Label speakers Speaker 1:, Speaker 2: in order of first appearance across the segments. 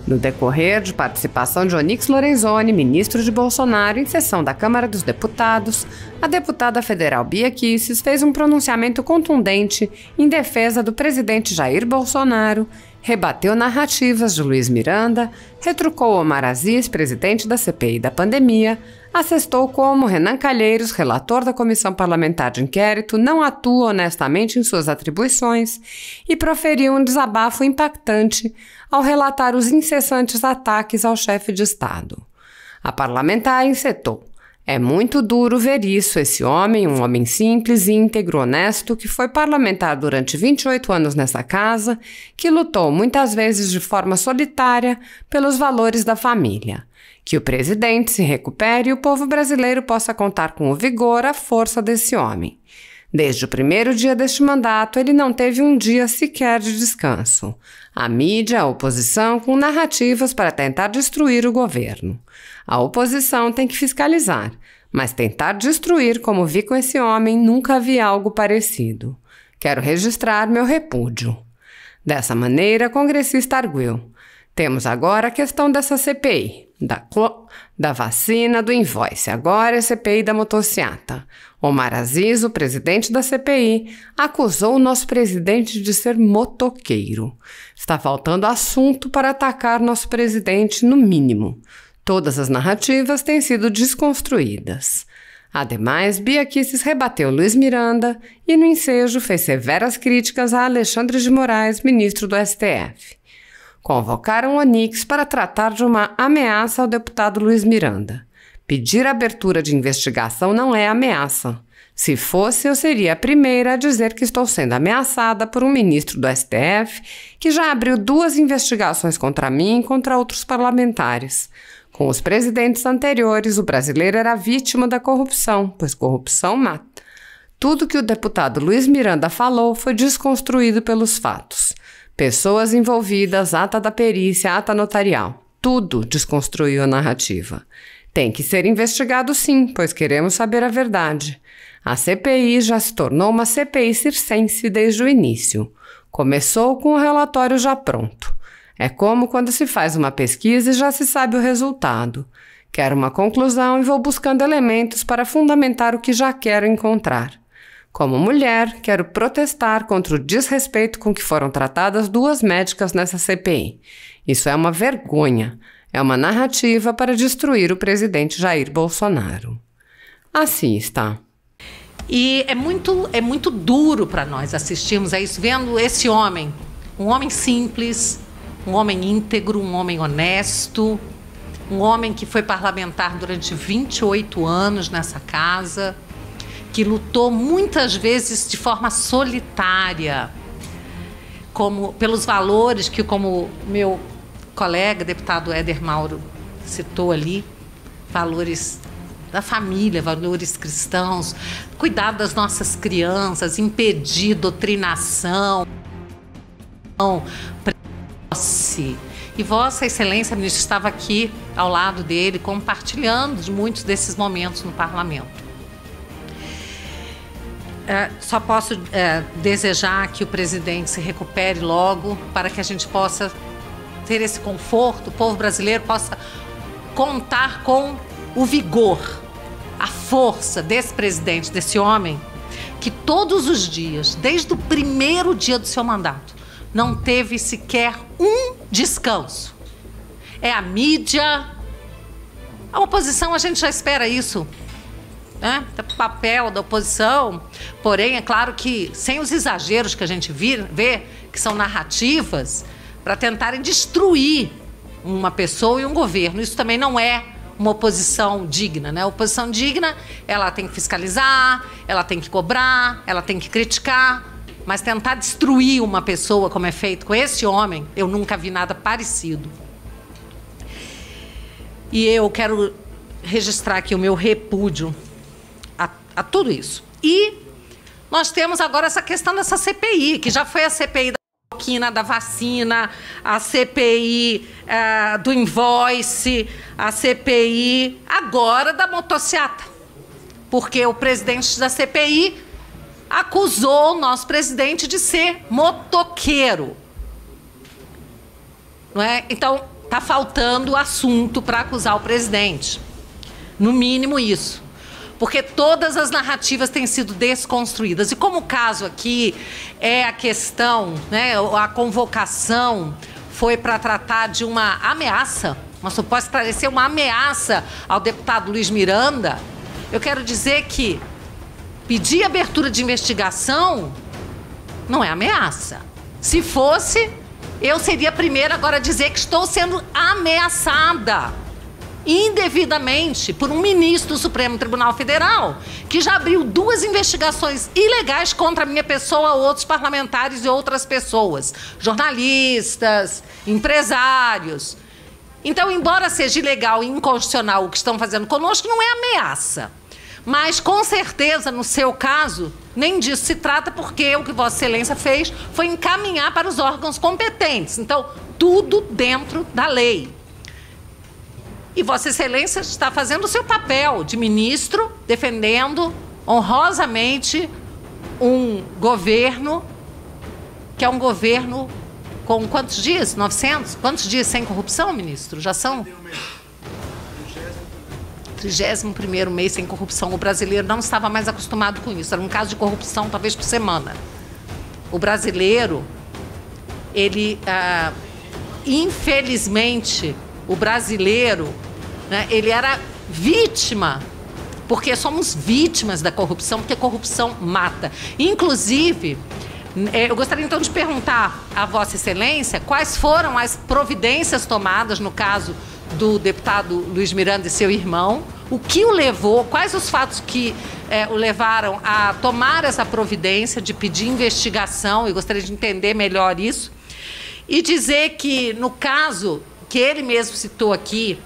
Speaker 1: No decorrer de participação de Onyx Lorenzoni, ministro de Bolsonaro, em sessão da Câmara dos Deputados, a deputada federal Bia Kicis fez um pronunciamento contundente em defesa do presidente Jair Bolsonaro, rebateu narrativas de Luiz Miranda, retrucou Omar Aziz, presidente da CPI da pandemia, assestou como Renan Calheiros, relator da Comissão Parlamentar de Inquérito, não atua honestamente em suas atribuições e proferiu um desabafo impactante ao relatar os incessantes ataques ao chefe de Estado. A parlamentar encetou: "É muito duro ver isso, esse homem, um homem simples, íntegro, honesto, que foi parlamentar durante 28 anos nessa casa, que lutou muitas vezes de forma solitária pelos valores da família. Que o presidente se recupere e o povo brasileiro possa contar com o vigor, a força desse homem. Desde o primeiro dia deste mandato, ele não teve um dia sequer de descanso. A mídia, a oposição, com narrativas para tentar destruir o governo. A oposição tem que fiscalizar, mas tentar destruir, como vi com esse homem, nunca vi algo parecido. Quero registrar meu repúdio." Dessa maneira, a congressista arguiu: "Temos agora a questão dessa CPI, da vacina, do invoice, agora é CPI da motociata. Omar Aziz, o presidente da CPI, acusou o nosso presidente de ser motoqueiro. Está faltando assunto para atacar nosso presidente, no mínimo. Todas as narrativas têm sido desconstruídas." Ademais, Bia Kicis rebateu Luiz Miranda e, no ensejo, fez severas críticas a Alexandre de Moraes, ministro do STF. Convocaram Onyx para tratar de uma ameaça ao deputado Luiz Miranda. Pedir abertura de investigação não é ameaça. Se fosse, eu seria a primeira a dizer que estou sendo ameaçada por um ministro do STF que já abriu 2 investigações contra mim e contra outros parlamentares. Com os presidentes anteriores, o brasileiro era vítima da corrupção, pois corrupção mata. Tudo que o deputado Luiz Miranda falou foi desconstruído pelos fatos. Pessoas envolvidas, ata da perícia, ata notarial. Tudo desconstruiu a narrativa. Tem que ser investigado sim, pois queremos saber a verdade. A CPI já se tornou uma CPI circense desde o início. Começou com o relatório já pronto. É como quando se faz uma pesquisa e já se sabe o resultado. Quero uma conclusão e vou buscando elementos para fundamentar o que já quero encontrar. Como mulher, quero protestar contra o desrespeito com que foram tratadas 2 médicas nessa CPI. Isso é uma vergonha. É uma narrativa para destruir o presidente Jair Bolsonaro." Assista.
Speaker 2: E é muito duro para nós assistirmos a isso, vendo esse homem, um homem simples, um homem íntegro, um homem honesto, um homem que foi parlamentar durante 28 anos nessa casa, que lutou muitas vezes de forma solitária, pelos valores que, como meu colega, deputado Éder Mauro, citou ali, valores da família, valores cristãos, cuidar das nossas crianças, impedir doutrinação, posse. E Vossa Excelência, ministro, estava aqui ao lado dele, compartilhando de muitos desses momentos no parlamento. Só posso desejar que o presidente se recupere logo para que a gente possa ter esse conforto, o povo brasileiro possa contar com o vigor, a força desse presidente, desse homem, que todos os dias, desde o primeiro dia do seu mandato, não teve sequer um descanso. É a mídia, a oposição, a gente já espera isso, né? O papel da oposição, porém, é claro que sem os exageros que a gente vê, que são narrativas, para tentarem destruir uma pessoa e um governo. Isso também não é uma oposição digna, né? A oposição digna, ela tem que fiscalizar, ela tem que cobrar, ela tem que criticar, mas tentar destruir uma pessoa, como é feito com esse homem, eu nunca vi nada parecido. E eu quero registrar aqui o meu repúdio a tudo isso. E nós temos agora essa questão dessa CPI, que já foi a CPI da vacina, a CPI do invoice, a CPI agora da motociata. Porque o presidente da CPI acusou o nosso presidente de ser motoqueiro. Não é? Então, está faltando assunto para acusar o presidente. No mínimo isso. Porque todas as narrativas têm sido desconstruídas. E como o caso aqui é a questão, né, a convocação foi para tratar de uma ameaça, uma suposta parecer uma ameaça ao deputado Luiz Miranda, eu quero dizer que pedir abertura de investigação não é ameaça. Se fosse, eu seria a primeira agora a dizer que estou sendo ameaçada indevidamente por um ministro do Supremo Tribunal Federal que já abriu 2 investigações ilegais contra a minha pessoa, outros parlamentares e outras pessoas, jornalistas, empresários. Então, embora seja ilegal e inconstitucional o que estão fazendo conosco, não é ameaça. Mas, com certeza, no seu caso, nem disso se trata, porque o que Vossa Excelência fez foi encaminhar para os órgãos competentes. Então, tudo dentro da lei. E Vossa Excelência está fazendo o seu papel de ministro, defendendo honrosamente um governo que é um governo com quantos dias? 900? Quantos dias sem corrupção, ministro? Já são? 31º mês sem corrupção. O brasileiro não estava mais acostumado com isso. Era um caso de corrupção, talvez, por semana. O brasileiro, ele, infelizmente, o brasileiro, né, ele era vítima, porque somos vítimas da corrupção, porque corrupção mata. Inclusive, eu gostaria então de perguntar a Vossa Excelência quais foram as providências tomadas no caso do deputado Luiz Miranda e seu irmão, o que o levou, quais os fatos que o levaram a tomar essa providência de pedir investigação. Eu gostaria de entender melhor isso. E dizer que, no caso que ele mesmo citou aqui,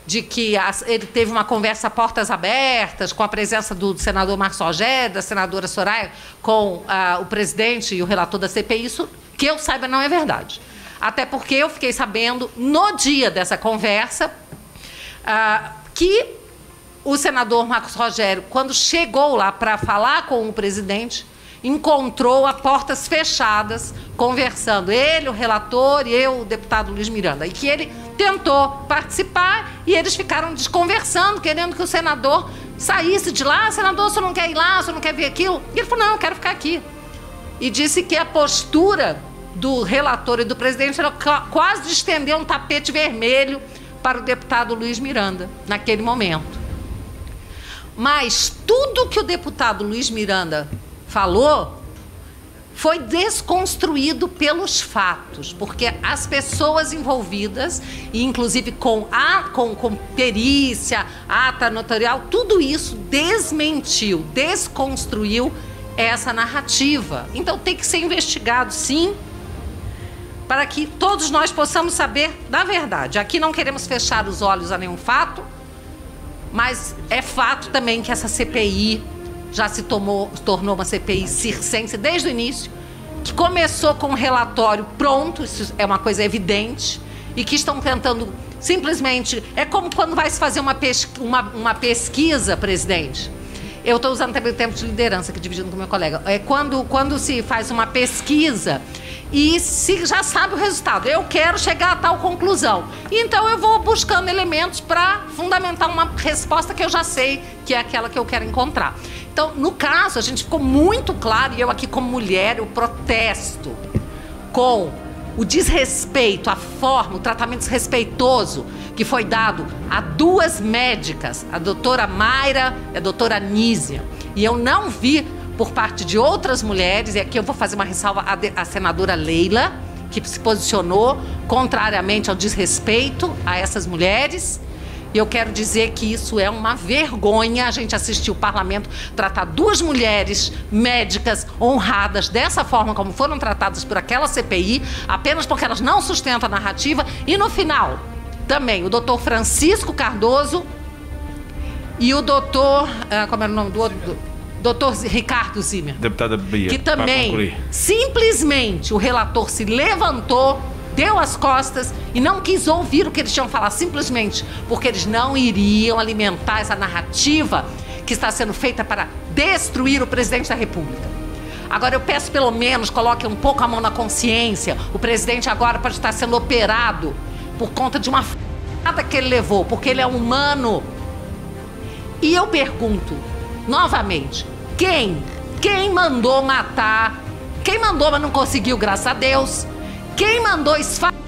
Speaker 2: de que ele teve uma conversa a portas abertas, com a presença do senador Marcos Rogério, da senadora Soraya, com o presidente e o relator da CPI, isso, que eu saiba, não é verdade. Até porque eu fiquei sabendo, no dia dessa conversa, que o senador Marcos Rogério, quando chegou lá para falar com o presidente, encontrou a portas fechadas, conversando, ele, o relator, e eu, o deputado Luiz Miranda, e que ele tentou participar e eles ficaram desconversando, querendo que o senador saísse de lá. Senador, você não quer ir lá, você não quer ver aquilo? E ele falou, não, eu quero ficar aqui. E disse que a postura do relator e do presidente era quase de estender um tapete vermelho para o deputado Luiz Miranda, naquele momento. Mas tudo que o deputado Luiz Miranda falou foi desconstruído pelos fatos, porque as pessoas envolvidas, e inclusive com perícia, ata notarial, tudo isso desmentiu, desconstruiu essa narrativa. Então tem que ser investigado, sim, para que todos nós possamos saber da verdade. Aqui não queremos fechar os olhos a nenhum fato, mas é fato também que essa CPI já se tornou uma CPI circense desde o início, que começou com um relatório pronto, isso é uma coisa evidente, e que estão tentando simplesmente... É como quando vai se fazer uma pesquisa, presidente. Eu estou usando também o tempo de liderança, aqui dividindo com o meu colega. É quando se faz uma pesquisa e se já sabe o resultado. Eu quero chegar a tal conclusão. Então eu vou buscando elementos para fundamentar uma resposta que eu já sei que é aquela que eu quero encontrar. Então, no caso, a gente ficou muito claro, e eu aqui como mulher, eu protesto com o desrespeito, a forma, o tratamento desrespeitoso que foi dado a 2 médicas, a doutora Mayra e a doutora Nízia. E eu não vi por parte de outras mulheres, e aqui eu vou fazer uma ressalva à senadora Leila, que se posicionou contrariamente ao desrespeito a essas mulheres. E eu quero dizer que isso é uma vergonha, a gente assistir o parlamento tratar 2 mulheres médicas honradas dessa forma como foram tratadas por aquela CPI, apenas porque elas não sustentam a narrativa. E no final, também, o doutor Francisco Cardoso e o doutor... como era o nome do outro? Doutor Ricardo Zimmer.
Speaker 3: Deputada Bia,
Speaker 2: que também, simplesmente, o relator se levantou, deu as costas e não quis ouvir o que eles tinham a falar, simplesmente porque eles não iriam alimentar essa narrativa que está sendo feita para destruir o presidente da República. Agora, eu peço, pelo menos, coloque um pouco a mão na consciência. O presidente agora pode estar sendo operado por conta de uma f***ada que ele levou, porque ele é humano. E eu pergunto, novamente, quem mandou matar? Quem mandou, mas não conseguiu, graças a Deus? Quem mandou esfaquear?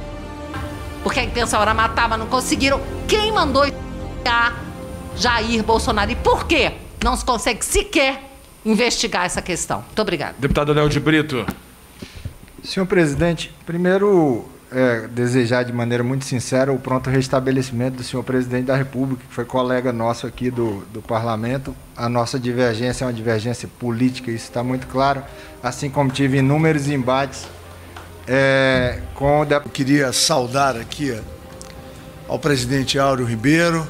Speaker 2: Porque a intenção era matar, mas não conseguiram. Quem mandou esfaquear Jair Bolsonaro? E por quê? Não se consegue sequer investigar essa questão. Muito obrigada.
Speaker 3: Deputado Adel de Brito.
Speaker 4: Senhor presidente, primeiro desejar de maneira muito sincera o pronto restabelecimento do senhor presidente da República, que foi colega nosso aqui do parlamento. A nossa divergência é uma divergência política, isso está muito claro, assim como tive inúmeros embates com o deputado.
Speaker 5: Eu queria saudar aqui ao presidente Áureo Ribeiro,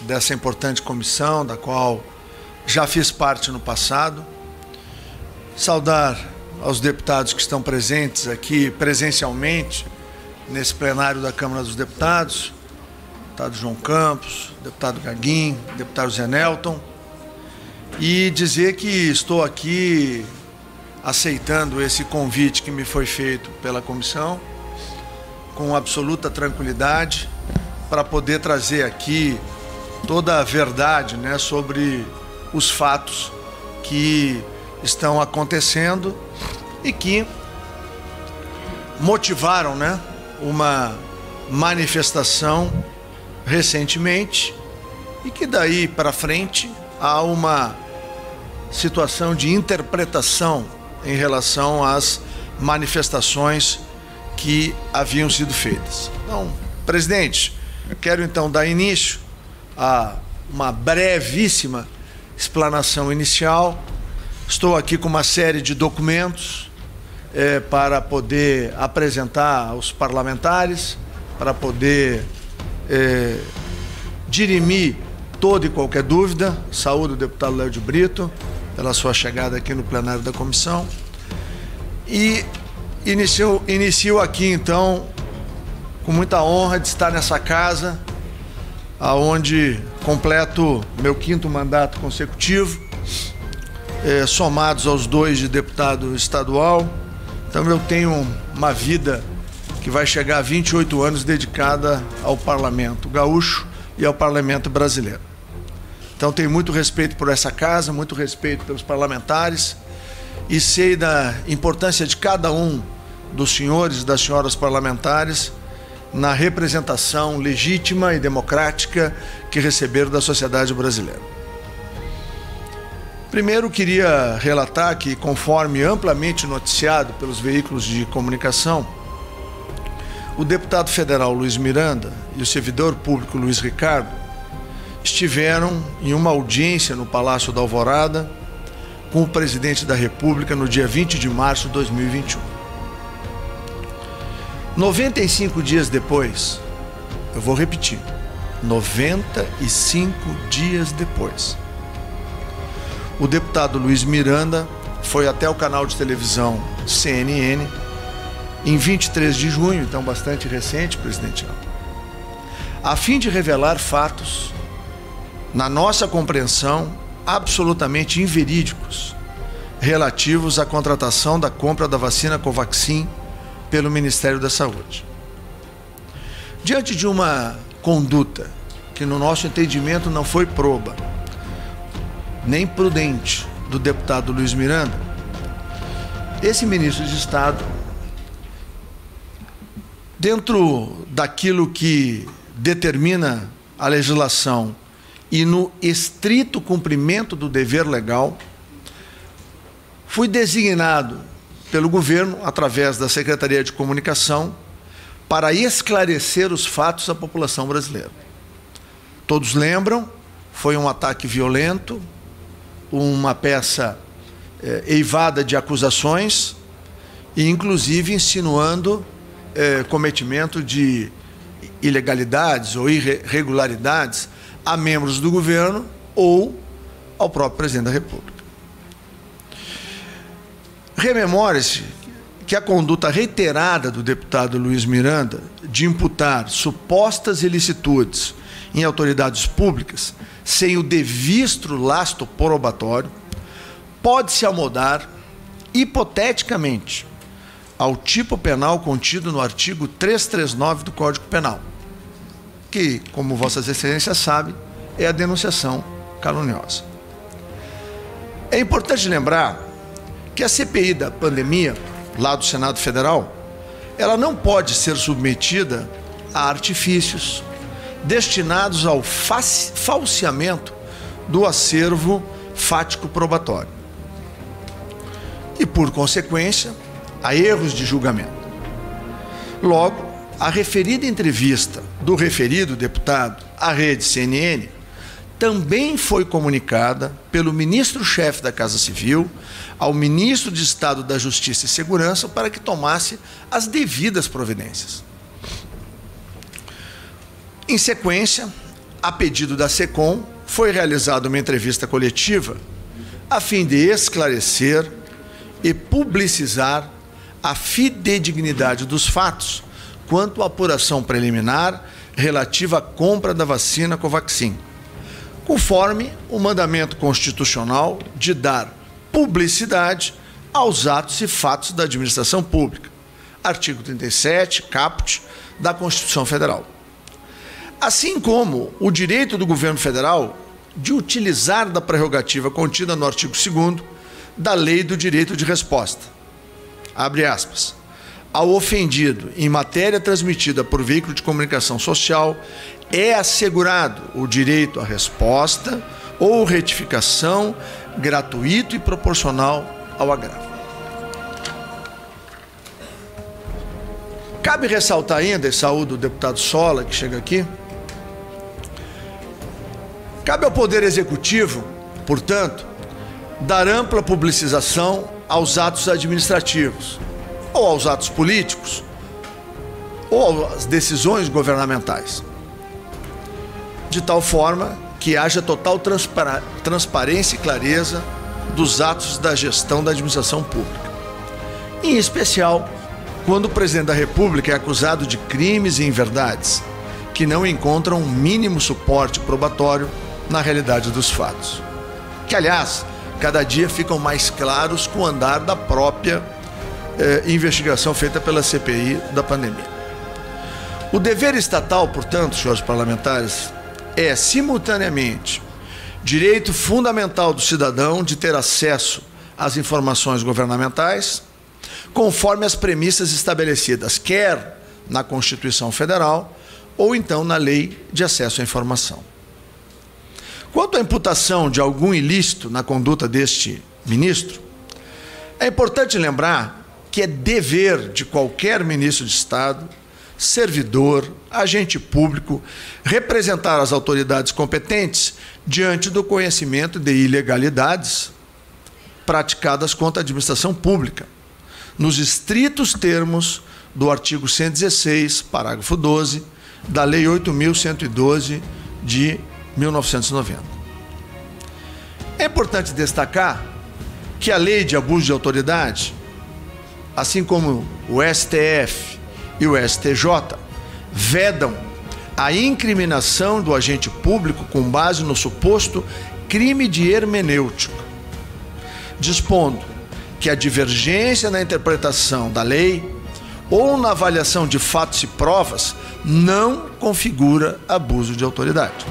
Speaker 5: dessa importante comissão, da qual já fiz parte no passado. Saudar aos deputados que estão presentes aqui presencialmente, nesse plenário da Câmara dos Deputados, deputado João Campos, deputado Gaguinho, deputado Zé Nelton, e dizer que estou aqui aceitando esse convite que me foi feito pela comissão, com absoluta tranquilidade, para poder trazer aqui toda a verdade, né, sobre os fatos que estão acontecendo e que motivaram, né, uma manifestação recentemente e que daí para frente há uma situação de interpretação em relação às manifestações que haviam sido feitas. Então, presidente, quero então dar início a uma brevíssima explanação inicial. Estou aqui com uma série de documentos para poder apresentar aos parlamentares, para poder dirimir toda e qualquer dúvida. Saúdo o deputado Léo de Brito pela sua chegada aqui no plenário da comissão. E inicio aqui, então, com muita honra de estar nessa casa, aonde completo meu 5º mandato consecutivo, somados aos 2 de deputado estadual. Então eu tenho uma vida que vai chegar a 28 anos dedicada ao Parlamento gaúcho e ao Parlamento brasileiro. Então tenho muito respeito por essa casa, muito respeito pelos parlamentares e sei da importância de cada um dos senhores e das senhoras parlamentares na representação legítima e democrática que receberam da sociedade brasileira. Primeiro, queria relatar que, conforme amplamente noticiado pelos veículos de comunicação, o deputado federal Luiz Miranda e o servidor público Luiz Ricardo estiveram em uma audiência no Palácio da Alvorada com o presidente da República no dia 20 de março de 2021. 95 dias depois, eu vou repetir, 95 dias depois, o deputado Luiz Miranda foi até o canal de televisão CNN em 23 de junho, então bastante recente, presidente, a fim de revelar fatos, na nossa compreensão, absolutamente inverídicos, relativos à contratação da compra da vacina Covaxin pelo Ministério da Saúde. Diante de uma conduta que, no nosso entendimento, não foi proba, nem prudente, do deputado Luiz Miranda, esse ministro de Estado, dentro daquilo que determina a legislação e no estrito cumprimento do dever legal, fui designado pelo governo, através da Secretaria de Comunicação, para esclarecer os fatos à população brasileira. Todos lembram, foi um ataque violento, uma peça eivada de acusações e, inclusive, insinuando cometimento de ilegalidades ou irregularidades a membros do governo ou ao próprio presidente da República. Rememore-se que a conduta reiterada do deputado Luiz Miranda de imputar supostas ilicitudes em autoridades públicas sem o devido lastro probatório pode se amodar, hipoteticamente, ao tipo penal contido no artigo 339 do Código Penal, que, como Vossas Excelências sabem, é a denunciação caluniosa. É importante lembrar que a CPI da pandemia, lá do Senado Federal, ela não pode ser submetida a artifícios destinados ao falseamento do acervo fático probatório e, por consequência, a erros de julgamento. Logo, a referida entrevista do referido deputado à rede CNN também foi comunicada pelo ministro-chefe da Casa Civil ao ministro de Estado da Justiça e Segurança para que tomasse as devidas providências. Em sequência, a pedido da SECOM, foi realizada uma entrevista coletiva a fim de esclarecer e publicizar a fidedignidade dos fatos quanto à apuração preliminar relativa à compra da vacina Covaxin, conforme o mandamento constitucional de dar publicidade aos atos e fatos da administração pública, artigo 37, caput, da Constituição Federal. Assim como o direito do governo federal de utilizar da prerrogativa contida no artigo 2º da Lei do Direito de Resposta. Abre aspas. Ao ofendido em matéria transmitida por veículo de comunicação social é assegurado o direito à resposta ou retificação gratuito e proporcional ao agravo. Cabe ressaltar ainda, e saúdo o deputado Sola, que chega aqui, cabe ao Poder Executivo, portanto, dar ampla publicização aos atos administrativos, ou aos atos políticos, ou às decisões governamentais, de tal forma que haja total transparência e clareza dos atos da gestão da administração pública. Em especial, quando o presidente da República é acusado de crimes e inverdades que não encontram um mínimo suporte probatório na realidade dos fatos, que, aliás, cada dia ficam mais claros com o andar da própria investigação feita pela CPI da pandemia. O dever estatal, portanto, senhores parlamentares, é, simultaneamente, direito fundamental do cidadão de ter acesso às informações governamentais, conforme as premissas estabelecidas, quer na Constituição Federal ou então na Lei de Acesso à Informação. Quanto à imputação de algum ilícito na conduta deste ministro, é importante lembrar que é dever de qualquer ministro de Estado, servidor, agente público, representar as autoridades competentes diante do conhecimento de ilegalidades praticadas contra a administração pública, nos estritos termos do artigo 116, parágrafo 12, da Lei 8.112 de 1990. É importante destacar que a Lei de Abuso de Autoridade, assim como o STF e o STJ, vedam a incriminação do agente público com base no suposto crime de hermenêutica, dispondo que a divergência na interpretação da lei ou na avaliação de fatos e provas não configura abuso de autoridade,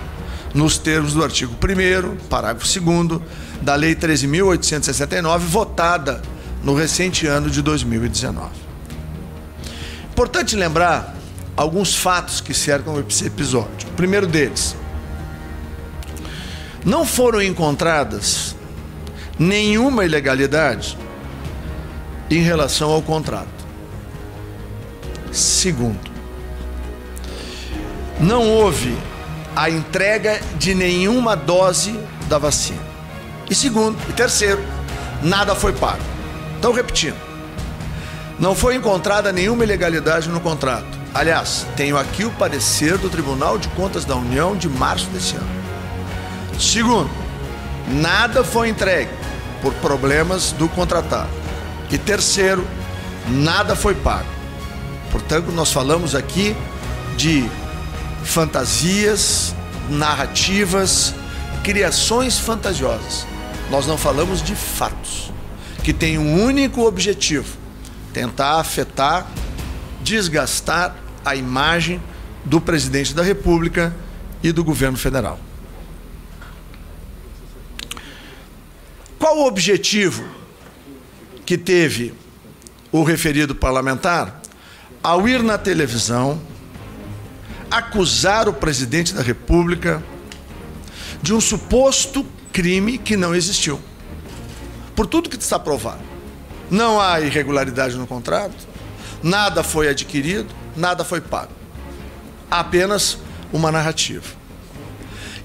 Speaker 5: nos termos do artigo 1º, parágrafo 2º, da Lei 13.869, votada no recente ano de 2019. Importante lembrar alguns fatos que cercam esse episódio. O primeiro deles: não foram encontradas nenhuma ilegalidade em relação ao contrato. Segundo, não houve a entrega de nenhuma dose da vacina. E terceiro, nada foi pago. Então, repetindo, não foi encontrada nenhuma ilegalidade no contrato. Aliás, tenho aqui o parecer do Tribunal de Contas da União de março desse ano. Segundo, nada foi entregue por problemas do contratado. E terceiro, nada foi pago. Portanto, nós falamos aqui de fantasias, narrativas, criações fantasiosas. Nós não falamos de fatos, que têm um único objetivo: tentar afetar, desgastar a imagem do presidente da República e do governo federal. Qual o objetivo que teve o referido parlamentar ao ir na televisão acusar o presidente da República de um suposto crime que não existiu? Por tudo que está provado. Não há irregularidade no contrato, nada foi adquirido, nada foi pago. Há apenas uma narrativa.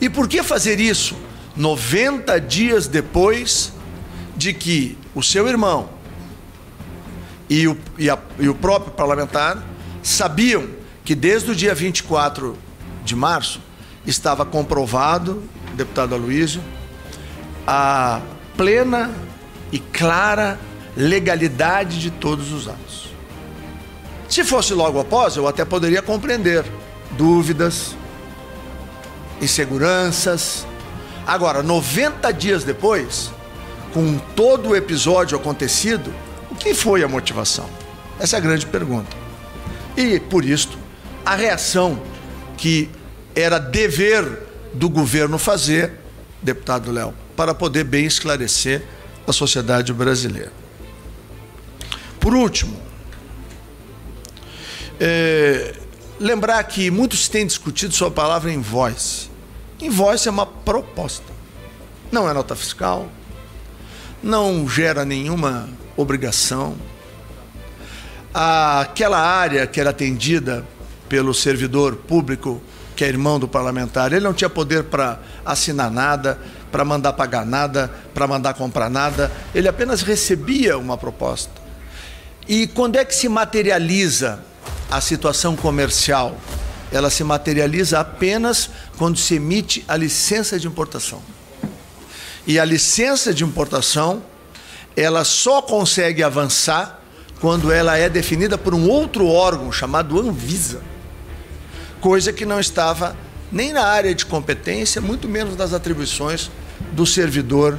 Speaker 5: E por que fazer isso 90 dias depois de que o seu irmão e o próprio parlamentar sabiam que desde o dia 24 de março estava comprovado, deputado Aloysio, a plena e clara legalidade de todos os atos? Se fosse logo após, eu até poderia compreender dúvidas, inseguranças. Agora, 90 dias depois, com todo o episódio acontecido, o que foi a motivação? Essa é a grande pergunta. E, por isto, a reação que era dever do governo fazer, deputado Léo, para poder bem esclarecer a sociedade brasileira. Por último, lembrar que muitos têm discutido sobre a palavra invoice. Invoice é uma proposta, não é nota fiscal, não gera nenhuma obrigação. Aquela área que era atendida pelo servidor público, que é irmão do parlamentar, ele não tinha poder para assinar nada, para mandar pagar nada, para mandar comprar nada, ele apenas recebia uma proposta. E quando é que se materializa a situação comercial? Ela se materializa apenas quando se emite a licença de importação. E a licença de importação, ela só consegue avançar quando ela é definida por um outro órgão chamado Anvisa, coisa que não estava nem na área de competência, muito menos nas atribuições do servidor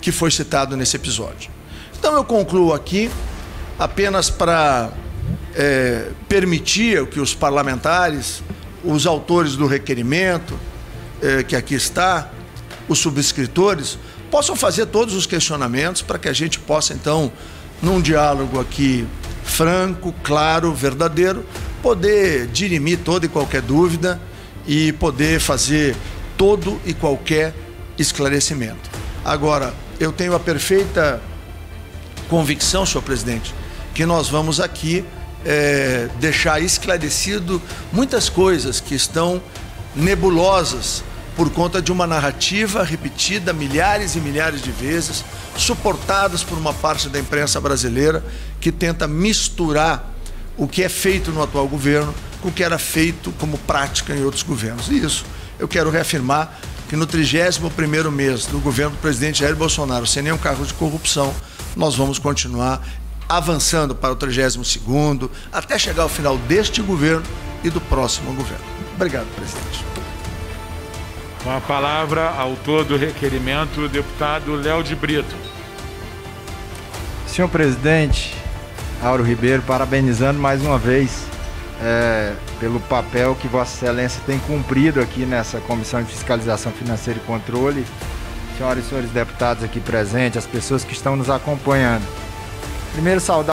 Speaker 5: que foi citado nesse episódio. Então eu concluo aqui apenas para permitir que os parlamentares, os autores do requerimento, que aqui está, os subscritores, possam fazer todos os questionamentos para que a gente possa, então, num diálogo aqui franco, claro, verdadeiro, poder dirimir toda e qualquer dúvida e poder fazer todo e qualquer esclarecimento. Agora, eu tenho a perfeita convicção, senhor presidente, que nós vamos aqui deixar esclarecido muitas coisas que estão nebulosas por conta de uma narrativa repetida milhares e milhares de vezes, suportadas por uma parte da imprensa brasileira que tenta misturar o que é feito no atual governo com o que era feito como prática em outros governos. E isso eu quero reafirmar que no 31º mês do governo do presidente Jair Bolsonaro, sem nenhum cargo de corrupção, nós vamos continuar avançando para o 32º, até chegar ao final deste governo e do próximo governo. Obrigado, presidente.
Speaker 3: Com a palavra, autor do requerimento, o deputado Léo de Brito.
Speaker 4: Senhor presidente, Auro Ribeiro, parabenizando mais uma vez pelo papel que Vossa Excelência tem cumprido aqui nessa Comissão de Fiscalização Financeira e Controle. Senhoras e senhores deputados aqui presentes, as pessoas que estão nos acompanhando. Primeiro, saudar